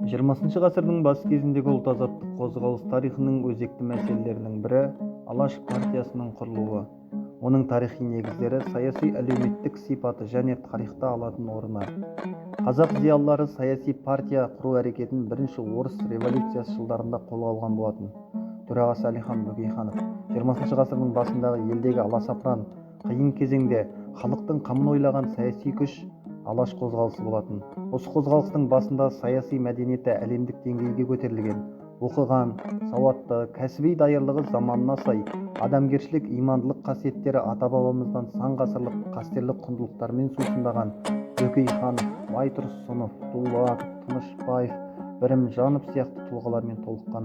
20 ғасырдың бас кезіндегі ұлт азаттық қозғалыс тарихының өзекті мәселелерінің бірі Алаш партиясының құрылуы. Оның тарихи негіздері, саяси әлеуметтік сипаты және тарихта алатын орны. Қазақ зиялылары саяси партия құру әрекетін бірінші орыс революциясы жылдарында қолға алған болатын. Төрағасы Әлихан Бөкейханов 20 ғасырдың басындағы елдегі аласапыран қиын кезеңде халықтың қамын ойлаған саяси күш Алаш қозғалысы болатын. Осы қозғалыстың басында саяси мәдениеті әлемдік деңгейге көтерілген. Оқыған, сауатты, кәсіби даярлығы заманына сай, адамгершілік, имандылық қасиеттері ата-бабамыздан сан ғасырлық қастерлі құндылықтармен сусындаған Бөкейханов, Байтұрсынов, Дулат, Тынышбаев, Бірімжанов сияқты тұлғалармен толыққан.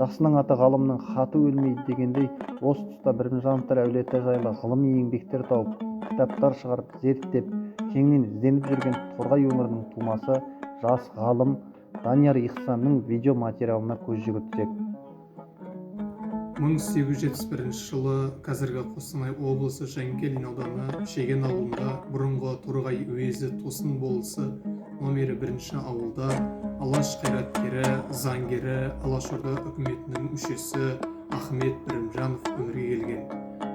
Жақсының аты ғалымның хаты өлмейді дегендей, осы тұста Бірімжановтар әулеті жайлы ғылыми еңбектер тауып, кітаптар шығарып, зерттеп, кеңінен ізденіп жүрген Торғай өңірінің тумасы жас ғалым Данияр Ихсанның видео материалына көз жүгіртсек. 1871 жылы қазіргі Қостанай облысы Жанкелдин ауданы Шеген ауылында бұрынғы Торғай уезі Тосын болысы номері 1 ауылда Алаш қайраткері, заңгері, Алашорда үкіметінің мүшесі Ахмет Бірімжанов өмірге келген.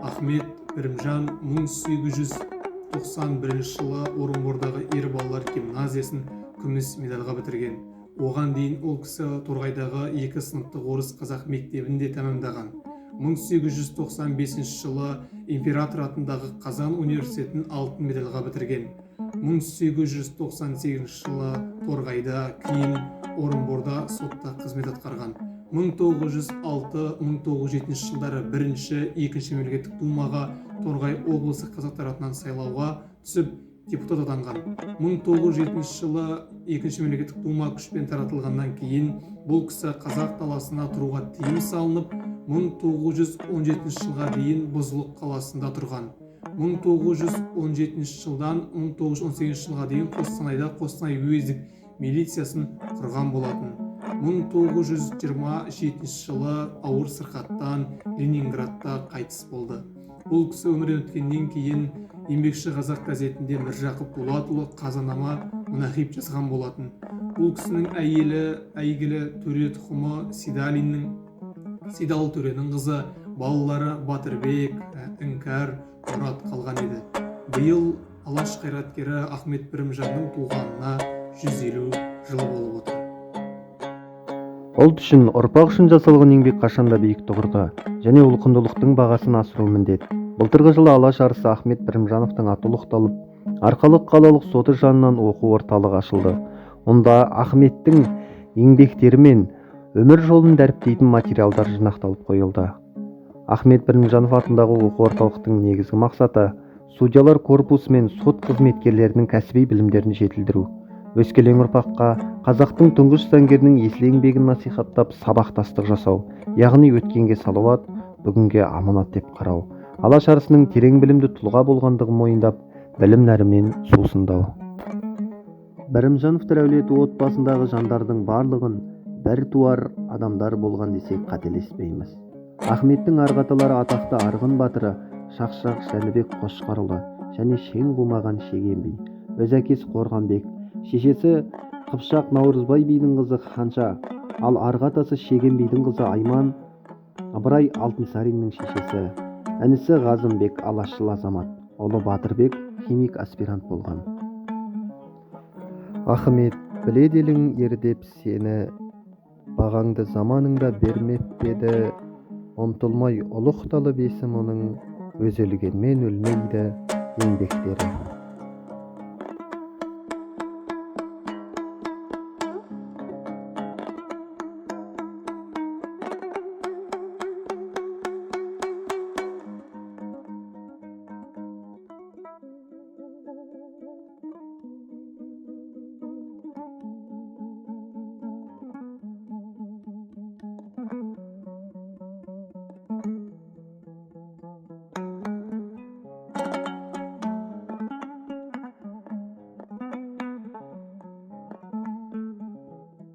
Ахмет Бірімжан 1891 жылы Орынбордағы ер балалар гимназиясын күміс медальға бітірген. Оған дейін ол кісі Торғайдағы 2 сыныптық орыс қазақ мектебінде тәмамдаған. 1895 жылы император атындағы Қазан университетін алтын медальға бітірген. 1898 жылы Торғайда, кейін Орынборда сотта қызмет атқарған. 1906-1907 жылдары 1-2 мемлекеттік думаға Торғай облысы қазақтар атынан сайлауға түсіп, депутат атанған. 1907 жылы 2 мемлекеттік дума күшпен таратылғаннан кейін бұл кісі қазақ даласына тұруға тыйым салынып, 1917 жылға дейін Бұзылық қаласында тұрған. 1917 жылдан 1918 жылға дейін Қостанайда Қостанай уездік милициясын құрған болатын. 1927 жылы ауыр сырқаттан Ленинградта қайтыс болды. Бұл кісі өмірден өткеннен кейін Еңбекші қазақ газетінде Міржақып Дулатұлы қазанама мұнахиб жазған болатын. Бұл кісінің әйелі әйгілі төре тұқымы Сейдалы төренің қызы, балалары Батырбек, Іңкәр, Мұрат қалған еді. Биыл Алаш қайраткері Ахмет Бірімжанның туғанына 150 жыл болып отыр. Ұлт үшін, ұрпақ үшін жасалған еңбек қашанда биік тұғырға және ол құндылықтың бағасын асыру міндет. Былтырғы жылы Алаш арысы Ахмет Бірімжановтың аты ұлықталып, Арқалық қалалық соты жанынан оқу орталығы ашылды. Онда Ахметтің еңбектері мен өмір жолын дәріптейтін материалдар жинақталып қойылды. Ахмет Бірімжанов атындағы оқу орталықтың негізгі мақсаты судьялар корпусы мен сот қызметкерлерінің кәсіби білімдерін жетілдіру. Өскелең ұрпаққа қазақтың тұңғыш заңгерінің есіл еңбегін насихаттап, сабақтастық жасау, яғни өткенге салауат, бүгінге аманат деп қарау. Алаш арысының терең білімді тұлға болғандығын мойындап, білім нәрімен сусындау. Бірімжановтар әулеті отбасындағы жандардың барлығын бір туар адамдар болған десек қателеспейміз. Ахметтің арғаталары атақты Арғын батыры Шақшақ Жәнібек Қошқарұлы және шен қумаған Шеген би, өз әкесі Қорғанбек, шешесі Қыпшақ Наурызбай бидің қызы Ханша, ал арғатасы Шеген бидің қызы Айман, Ыбырай Алтынсариннің шешесі, інісі Ғазымбек Алашшыл азамат, ұлы Батырбек химик аспирант болған. Ахмет, біледелің ердеп сені, бағаңды заманыңда бермеп еді, ұмтылмай ұлықталып есім оның, өз өлгенмен өлмейді еңбектері.